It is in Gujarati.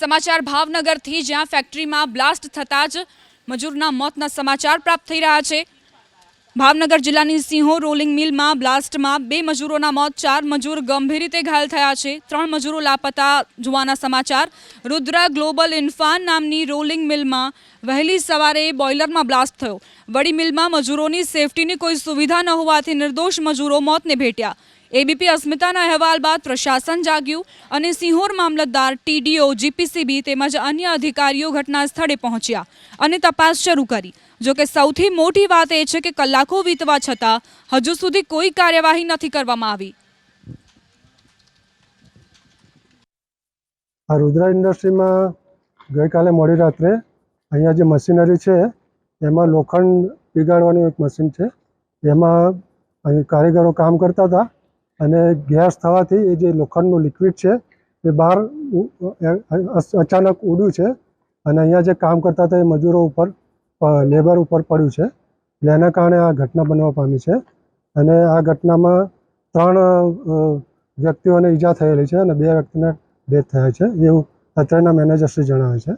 સમાચાર ભાવનગરથી, જ્યાં ફેક્ટરીમાં બ્લાસ્ટ થતાં જ મજૂરના મોતના સમાચાર પ્રાપ્ત થઈ રહ્યા છે। ભાવનગર જિલ્લાની સિંહોર રોલિંગ મિલમાં બ્લાસ્ટમાં 2 મજૂરોના મોત, 4 મજૂર ગંભીર રીતે ઘાયલ થયા છે। 3 મજૂરો લાપતા જોવાના સમાચાર। રુદ્રા ગ્લોબલ ઇન્ફાન નામની રોલિંગ મિલમાં વહેલી સવારે બોઇલરમાં બ્લાસ્ટ થયો। વડી મિલમાં મજૂરોની સેફટીની કોઈ સુવિધા ન હોવાથી નિર્દોષ મજૂરો મોતને ભેટ્યા। એબીપી અસ્મિતાના અહેવાલ બાદ પ્રશાસન જાગ્યું અને સિંહોર મામલતદાર, ટીડીઓ, જીપીસીબી તેમજ અન્ય અધિકારીઓ ઘટના સ્થળે પહોંચ્યા અને તપાસ શરૂ કરી। જોકે સૌથી મોટી વાત એ છે કે કલાકો વીતવા છતાં હજુ સુધી કોઈ કાર્યવાહી નથી કરવામાં આવી। આ રુદ્રા ઇન્ડસ્ટ્રીમાં ગઈકાલે મોડી રાત્રે અહીંયા જે મશીનરી છે એમાં લોખંડ પીગાળવાનું એક મશીન છે, એમાં અહીં કારીગરો કામ કરતા હતા અને ગેસ થવાથી એ જે લોખંડનું લિક્વિડ છે એ બહાર અચાનક ઉડ્યું છે અને અહીંયા જે કામ કરતા હતા એ મજૂરો ઉપર, લેબર ઉપર પડ્યું છે, એટલે એના કારણે આ ઘટના બનવા પામી છે। અને આ ઘટનામાં 3 વ્યક્તિઓને ઈજા થયેલી છે અને 2 વ્યક્તિને ડેથ થયા છે, એવું અત્રેના મેનેજરશ્રી જણાવે છે।